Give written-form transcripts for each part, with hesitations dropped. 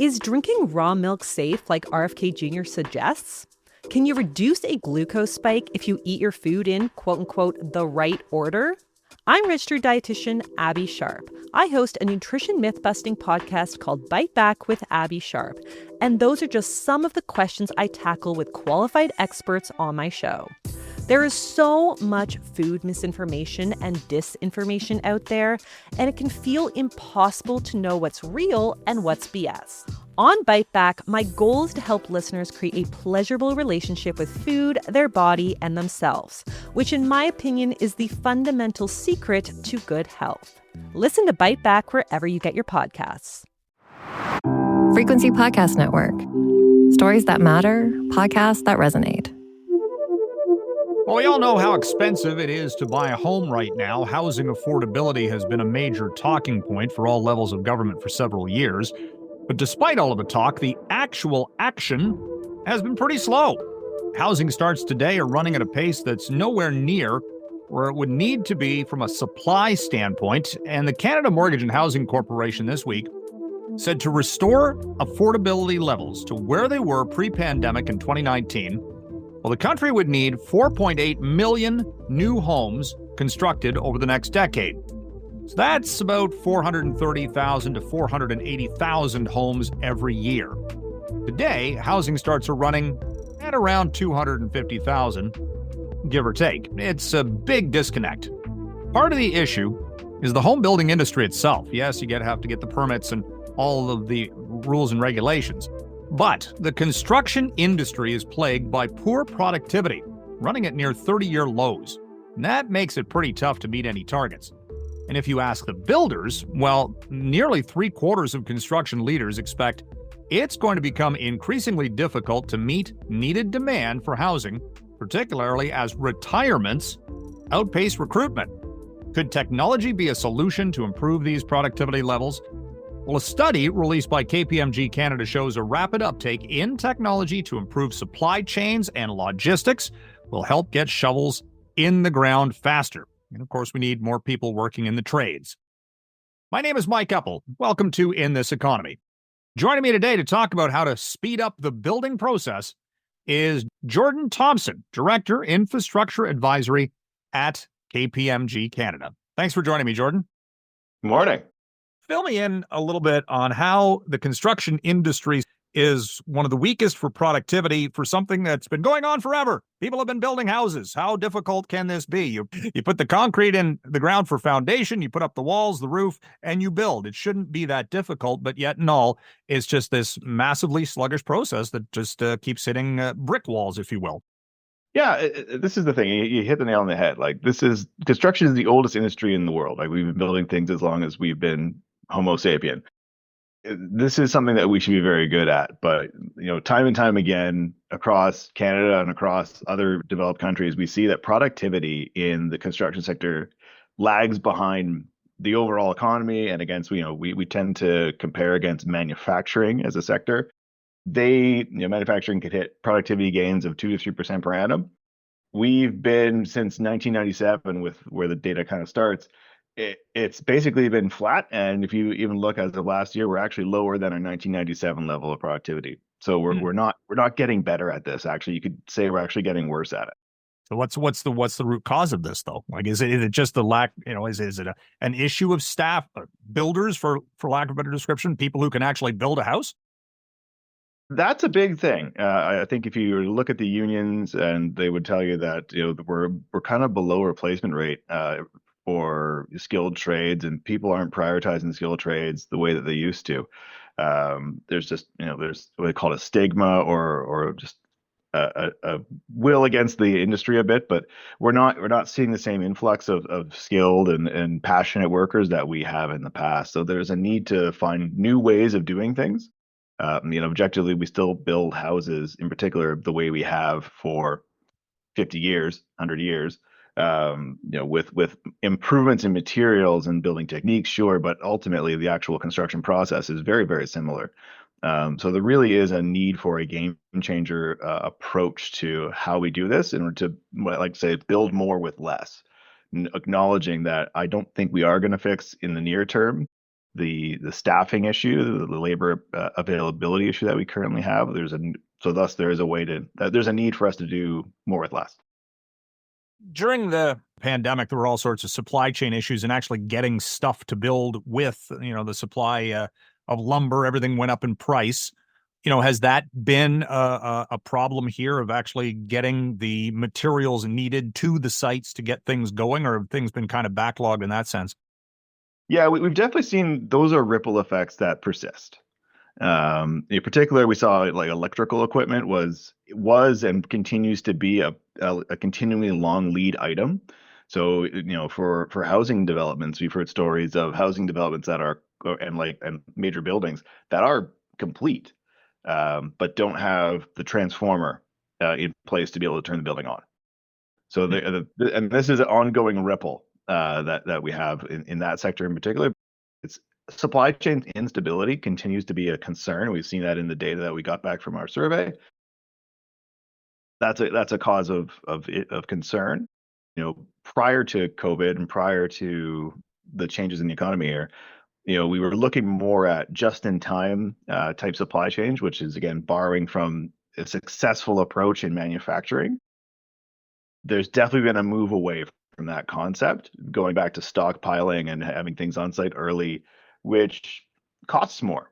Is drinking raw milk safe like RFK Jr. suggests? Can you reduce a glucose spike if you eat your food in quote unquote the right order? I'm registered dietitian Abby Sharp. I host a nutrition myth busting podcast called Bite Back with Abby Sharp. And those are just some of the questions I tackle with qualified experts on my show. There is so much food misinformation and disinformation out there, and it can feel impossible to know what's real and what's BS. On Bite Back, my goal is to help listeners create a pleasurable relationship with food, their body, and themselves, which in my opinion is the fundamental secret to good health. Listen to Bite Back wherever you get your podcasts. Frequency Podcast Network. Stories that matter, podcasts that resonate. Well, we all know how expensive it is to buy a home right now. Housing affordability has been a major talking point for all levels of government for several years. But despite all of the talk, the actual action has been pretty slow. Housing starts today are running at a pace that's nowhere near where it would need to be from a supply standpoint. And the Canada Mortgage and Housing Corporation this week said to restore affordability levels to where they were pre-pandemic in 2019, well, the country would need 4.8 million new homes constructed over the next decade. So that's about 430,000 to 480,000 homes every year. Today, housing starts are running at around 250,000, give or take. It's a big disconnect. Part of the issue is the home building industry itself. Yes, you have to get the permits and all of the rules and regulations. But the construction industry is plagued by poor productivity, running at near 30-year lows. And that makes it pretty tough to meet any targets. And if you ask the builders, well, nearly 3/4 of construction leaders expect it's going to become increasingly difficult to meet needed demand for housing, particularly as retirements outpace recruitment. Could technology be a solution to improve these productivity levels? Well, a study released by KPMG Canada shows a rapid uptake in technology to improve supply chains and logistics will help get shovels in the ground faster. And of course, we need more people working in the trades. My name is Mike Eppel. Welcome to In This Economy. Joining me today to talk about how to speed up the building process is Jordan Thomson, Director, Infrastructure Advisory at KPMG Canada. Thanks for joining me, Jordan. Good morning. Fill me in a little bit on how the construction industry is one of the weakest for productivity for something that's been going on forever. People have been building houses. How difficult can this be? You put the concrete in the ground for foundation, you put up the walls, the roof, and you build. It shouldn't be that difficult, but yet in all, it's just this massively sluggish process that just keeps hitting brick walls, if you will. Yeah, this is the thing. You hit the nail on the head. Like, construction is the oldest industry in the world. Like, we've been building things as long as we've been Homo sapien. This is something that we should be very good at. But, time and time again, across Canada and across other developed countries, we see that productivity in the construction sector lags behind the overall economy. And against, we tend to compare against manufacturing as a sector. Manufacturing could hit productivity gains of 2 to 3% per annum. We've been, since 1997, with where the data kind of starts, it's basically been flat. And if you even look as of last year, we're actually lower than our 1997 level of productivity. So we're not getting better at this. Actually, you could say we're actually getting worse at it. So what's the root cause of this, though? Like, is it just the lack? Is it an issue of staff, builders, for lack of a better description, people who can actually build a house? That's a big thing. I think if you look at the unions, and they would tell you that we're kind of below replacement rate for skilled trades, and people aren't prioritizing skilled trades the way that they used to. There's just there's what they call a stigma, or just a will against the industry a bit, but we're not seeing the same influx of skilled and passionate workers that we have in the past. So there's a need to find new ways of doing things. Objectively, we still build houses, in particular, the way we have for 50 years, 100 years, with improvements in materials and building techniques, sure, but ultimately the actual construction process is very, very similar. So there really is a need for a game changer approach to how we do this in order to, what I like to say, build more with less, acknowledging that I don't think we are going to fix in the near term the staffing issue, the labor availability issue that we currently have. Thus there is a way to there's a need for us to do more with less. During the pandemic, there were all sorts of supply chain issues and actually getting stuff to build with, the supply of lumber. Everything went up in price. Has that been a problem here of actually getting the materials needed to the sites to get things going, or have things been kind of backlogged in that sense? Yeah, we've definitely seen those are ripple effects that persist. In particular, we saw like electrical equipment was and continues to be a continually long lead item. So, for housing developments, we've heard stories of housing developments that are and major buildings that are complete, but don't have the transformer in place to be able to turn the building on. So and this is an ongoing ripple that we have in that sector in particular. It's supply chain instability continues to be a concern. We've seen that in the data that we got back from our survey. That's a cause of concern. Prior to COVID and prior to the changes in the economy here, we were looking more at just-in-time type supply chains, which is again borrowing from a successful approach in manufacturing. There's definitely been a move away from that concept, going back to stockpiling and having things on site early, which costs more.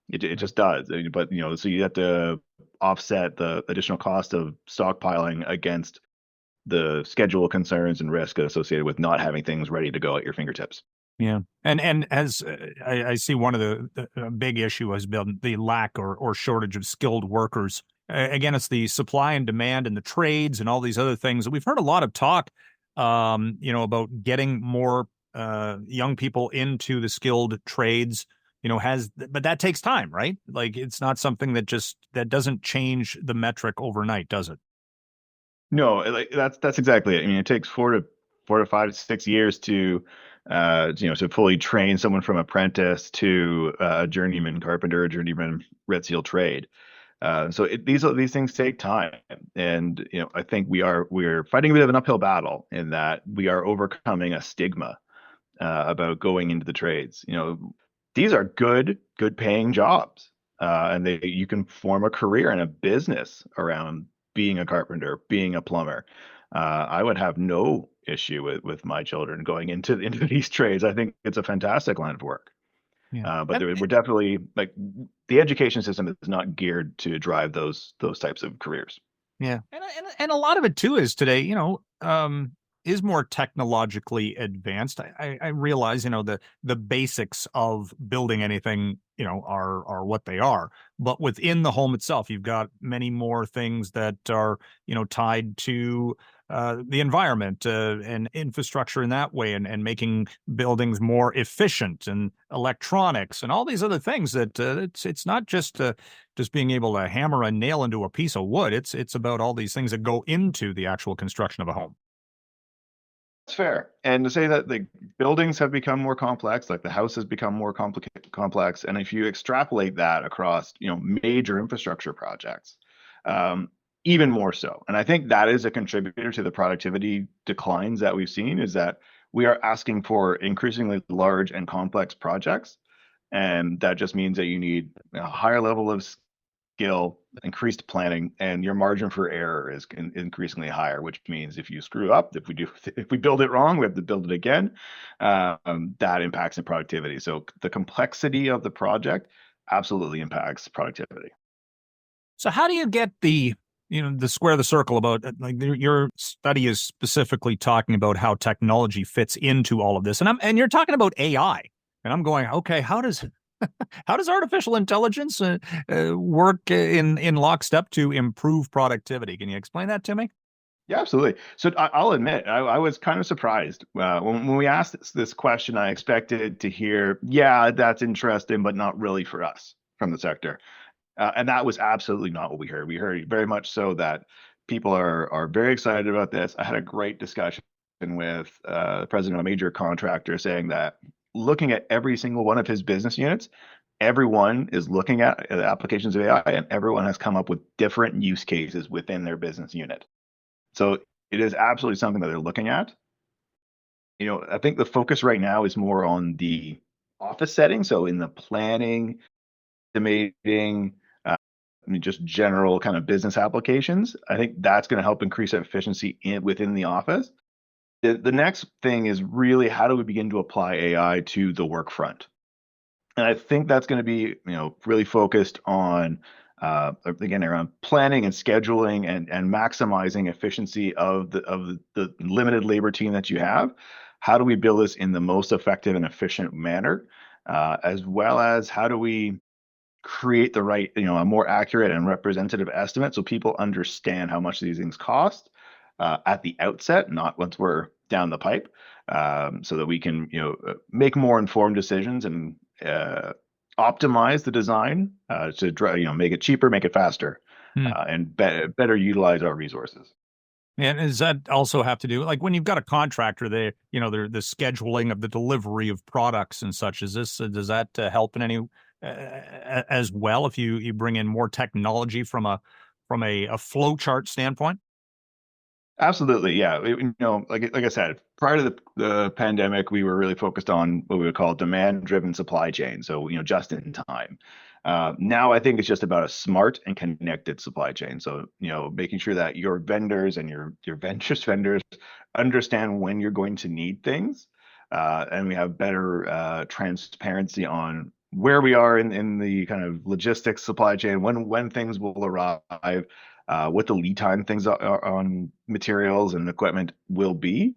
It just does. But so you have to offset the additional cost of stockpiling against the schedule concerns and risk associated with not having things ready to go at your fingertips. Yeah. And as I see, one of the big issue has been the lack or shortage of skilled workers. Again, it's the supply and demand and the trades and all these other things. We've heard a lot of talk, about getting more young people into the skilled trades, but that takes time, right? Like it's not something that doesn't change the metric overnight, does it? No, like that's exactly it. I mean, it takes 4 to 5 to 6 years to fully train someone from apprentice to a journeyman carpenter, a journeyman red seal trade. So these things take time, and I think we're fighting a bit of an uphill battle in that we are overcoming a stigma about going into the trades. These are good paying jobs, and you can form a career and a business around being a carpenter, being a plumber. I would have no issue with my children going into these trades. I think it's a fantastic line of work. Yeah. But we're definitely like the education system is not geared to drive those types of careers. Yeah. And a lot of it too is today, is more technologically advanced. I realize, the basics of building anything, are what they are. But within the home itself, you've got many more things that are, tied to the environment and infrastructure in that way, and making buildings more efficient, and electronics and all these other things that it's not just being able to hammer a nail into a piece of wood. It's about all these things that go into the actual construction of a home. That's fair. And to say that the buildings have become more complex, like the house has become more complex, and if you extrapolate that across, major infrastructure projects, even more so. And I think that is a contributor to the productivity declines that we've seen, is that we are asking for increasingly large and complex projects. And that just means that you need a higher level of skill, increased planning, and your margin for error is increasingly higher, which means if you screw up, if we build it wrong, we have to build it again. That impacts in productivity. So the complexity of the project absolutely impacts productivity. So how do you get the square the circle about, like, your study is specifically talking about how technology fits into all of this, and you're talking about AI, and I'm going, okay, how does artificial intelligence work in lockstep to improve productivity? Can you explain that to me? Yeah, absolutely. So I'll admit, I was kind of surprised when we asked this question. I expected to hear, "Yeah, that's interesting, but not really for us," from the sector, and that was absolutely not what we heard. We heard very much so that people are very excited about this. I had a great discussion with the president of a major contractor saying that looking at every single one of his business units, everyone is looking at the applications of AI, and everyone has come up with different use cases within their business unit. So it is absolutely something that they're looking at. I think the focus right now is more on the office setting. So in the planning, estimating, just general kind of business applications, I think that's going to help increase efficiency within the office. The next thing is really how do we begin to apply AI to the work front? And I think that's going to be, really focused on, again, around planning and scheduling and maximizing efficiency of the limited labor team that you have. How do we build this in the most effective and efficient manner? As well as how do we create the right, a more accurate and representative estimate so people understand how much these things cost at the outset, not once we're down the pipe, so that we can, make more informed decisions and optimize the design make it cheaper, make it faster, Hmm. and better utilize our resources. And does that also have to do, like when you've got a contractor, they're the scheduling of the delivery of products and such? Does that help in any as well if you bring in more technology from a flow chart standpoint? Absolutely, yeah. Like I said, prior to the pandemic, we were really focused on what we would call demand-driven supply chain. So, just in time. Now I think it's just about a smart and connected supply chain. So, making sure that your vendors and your vendors vendors understand when you're going to need things, and we have better transparency on where we are in the kind of logistics supply chain, when things will arrive, what the lead time things are on materials and equipment will be,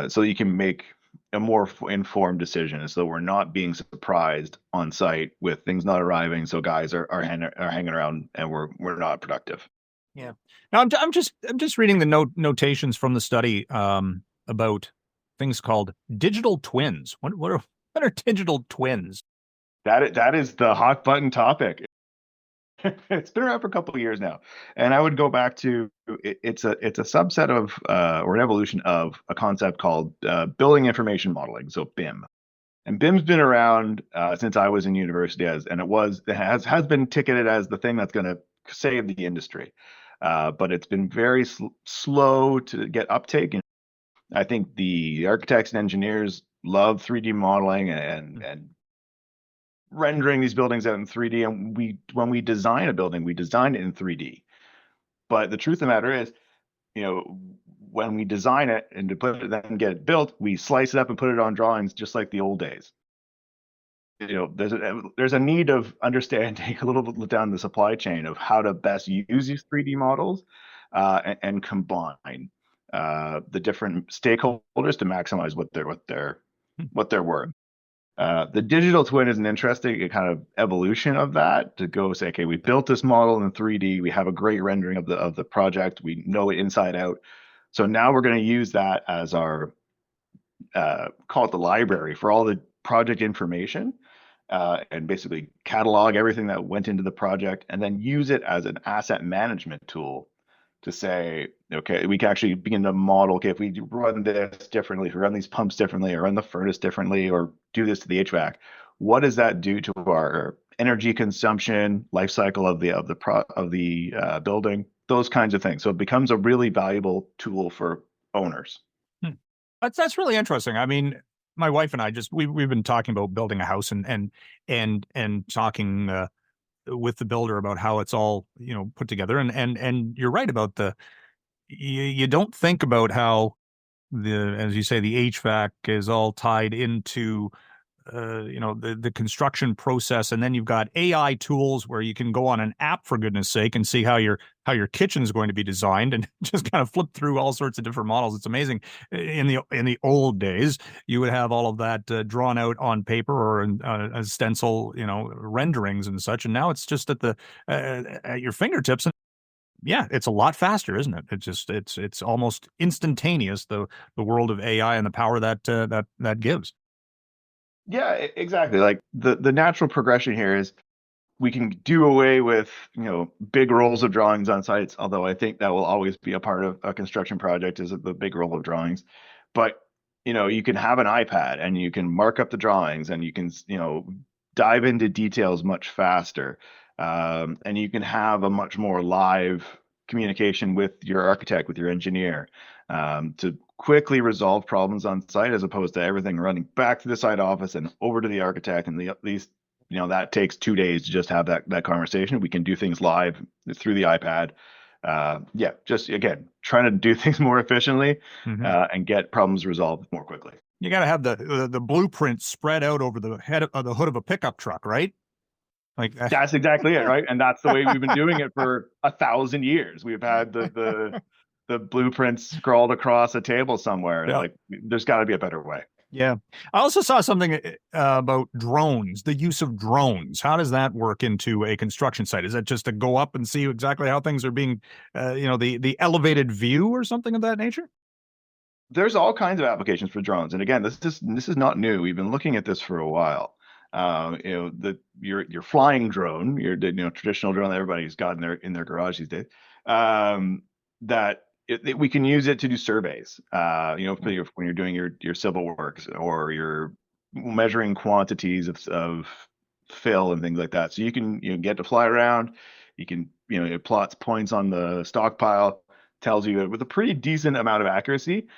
so you can make a more informed decision, so we're not being surprised on site with things not arriving. So guys are hanging around and we're not productive. Yeah. Now I'm just reading the notations from the study about things called digital twins. What are digital twins? That is the hot button topic. It's been around for a couple of years now, and I would go back to it's a subset of or an evolution of a concept called building information modeling, so BIM. And BIM's been around since I was in university, and it has been ticketed as the thing that's going to save the industry, but it's been very slow to get uptake. And I think the architects and engineers love 3D modeling and rendering these buildings out in 3D. And when we design a building, we design it in 3D. But the truth of the matter is, you know, when we design it and to put it then get it built, we slice it up and put it on drawings just like the old days. There's a need of understanding a little bit down the supply chain of how to best use these 3D models, and combine the different stakeholders to maximize what they're worth. The digital twin is an interesting kind of evolution of that, to go say, okay, we built this model in 3D, we have a great rendering of the project, we know it inside out. So now we're going to use that as our call it the library for all the project information, and basically catalog everything that went into the project, and then use it as an asset management tool to say, okay, we can actually begin to model, okay, if we run this differently, if we run these pumps differently, or run the furnace differently, or do this to the HVAC, what does that do to our energy consumption, life cycle of the building, those kinds of things. So it becomes a really valuable tool for owners. Hmm. That's really interesting. I mean, my wife and I we've been talking about building a house and talking with the builder about how it's all put together. And you're right about you don't think about how as you say, the HVAC is all tied into the construction process. And then you've got AI tools where you can go on an app, for goodness sake, and see how your kitchen is going to be designed, and just kind of flip through all sorts of different models. It's amazing. In the old days, you would have all of that drawn out on paper or in as stencil, renderings and such. And now it's just at your fingertips. And yeah, it's a lot faster, isn't it? It's almost instantaneous, the world of AI and the power that gives. Yeah, exactly. Like the natural progression here is we can do away with, big rolls of drawings on sites, although I think that will always be a part of a construction project, is the big roll of drawings. But, you can have an iPad and you can mark up the drawings, and you can, dive into details much faster. And you can have a much more live communication with your architect, with your engineer, to quickly resolve problems on site, as opposed to everything running back to the site office and over to the architect. And these, that takes 2 days to just have that conversation. We can do things live through the iPad. Just again, trying to do things more efficiently and get problems resolved more quickly. You got to have the blueprint spread out over the head of the hood of a pickup truck, right? Like that's exactly it, right? And that's the way we've been doing it for 1,000 years. We've had the blueprints scrawled across a table somewhere. Yeah. Like, there's got to be a better way. Yeah. I also saw something about drones, the use of drones. How does that work into a construction site? Is that just to go up and see exactly how things are being, the elevated view or something of that nature? There's all kinds of applications for drones. And again, this is not new. We've been looking at this for a while. Your flying drone, your traditional drone that everybody's got in their garage these days, we can use it to do surveys. When you're doing your civil works, or you're measuring quantities of fill and things like that. So you can get to fly around. You can it plots points on the stockpile, tells you with a pretty decent amount of accuracy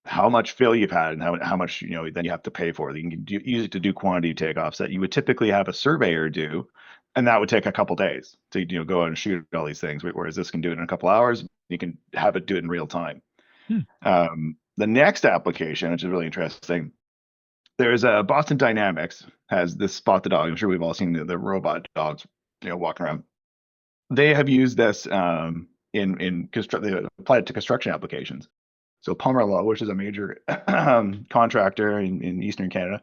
how much fill you've had and how much then you have to pay for it. You can use it to do quantity takeoffs that you would typically have a surveyor do, and that would take a couple days to go out and shoot all these things. Whereas this can do it in a couple hours. You can have it do it in real time. The next application, which is really interesting, there's Boston Dynamics has this Spot the Dog. I'm sure we've all seen the robot dogs walking around. They have used this in construct. They applied it to construction applications. So Pomerleau, which is a major contractor in Eastern Canada,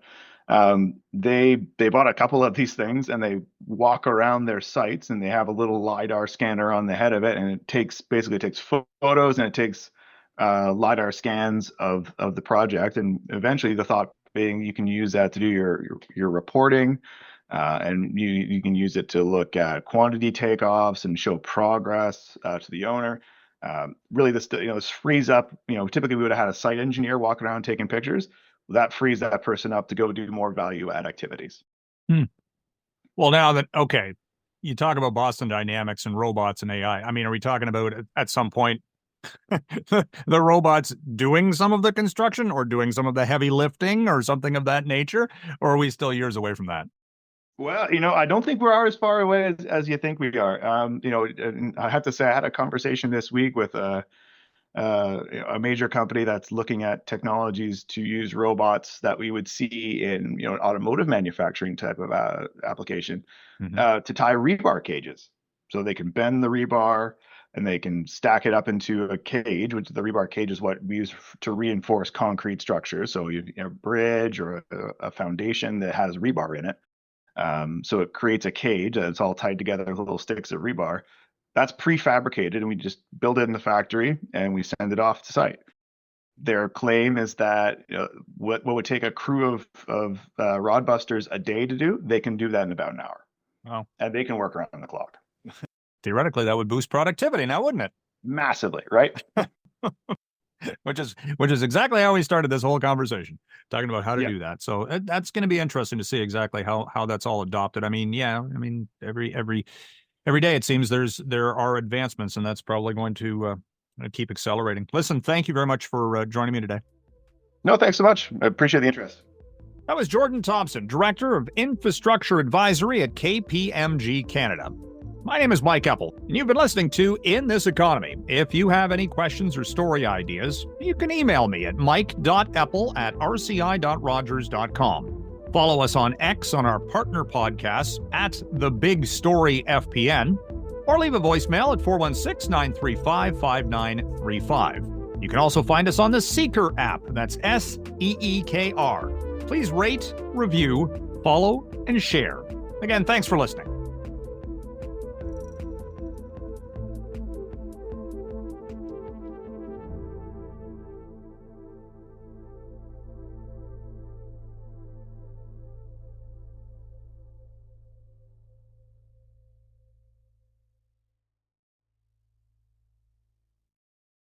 they bought a couple of these things, and they walk around their sites, and they have a little LiDAR scanner on the head of it, and it takes photos, and it takes LiDAR scans of the project, and eventually the thought being you can use that to do your reporting, and you can use it to look at quantity takeoffs and show progress to the owner. Really, this frees up. Typically we would have had a site engineer walking around taking pictures. That frees that person up to go do more value add activities. Well, now that you talk about Boston Dynamics and robots and AI. I mean, are we talking about at some point the robots doing some of the construction or doing some of the heavy lifting or something of that nature, or are we still years away from that? Well, I don't think we are as far away as you think we are. And I have to say, I had a conversation this week with a major company that's looking at technologies to use robots that we would see in automotive manufacturing type of application to tie rebar cages. So they can bend the rebar and they can stack it up into a cage, which the rebar cage is what we use to reinforce concrete structures. So a bridge or a foundation that has rebar in it. So it creates a cage that's all tied together with little sticks of rebar. That's prefabricated, and we just build it in the factory and we send it off to site. Their claim is that what would take a crew of rod busters a day to do, they can do that in about an hour. Wow. And they can work around the clock. Theoretically, that would boost productivity now, wouldn't it? Massively, right? Which is exactly how we started this whole conversation, talking about how to do that. So that's going to be interesting to see exactly how that's all adopted. I mean, every day it seems there are advancements, and that's probably going to keep accelerating. Listen, thank you very much for joining me today. No, thanks so much. I appreciate the interest. That was Jordan Thomson, Director of Infrastructure Advisory at KPMG Canada. My name is Mike Eppel, and you've been listening to In This Economy. If you have any questions or story ideas, you can email me at mike.eppel@rci.rogers.com. Follow us on X on our partner podcasts at The Big Story FPN, or leave a voicemail at 416-935-5935. You can also find us on the Seeker app. That's SEEKR. Please rate, review, follow, and share. Again, thanks for listening.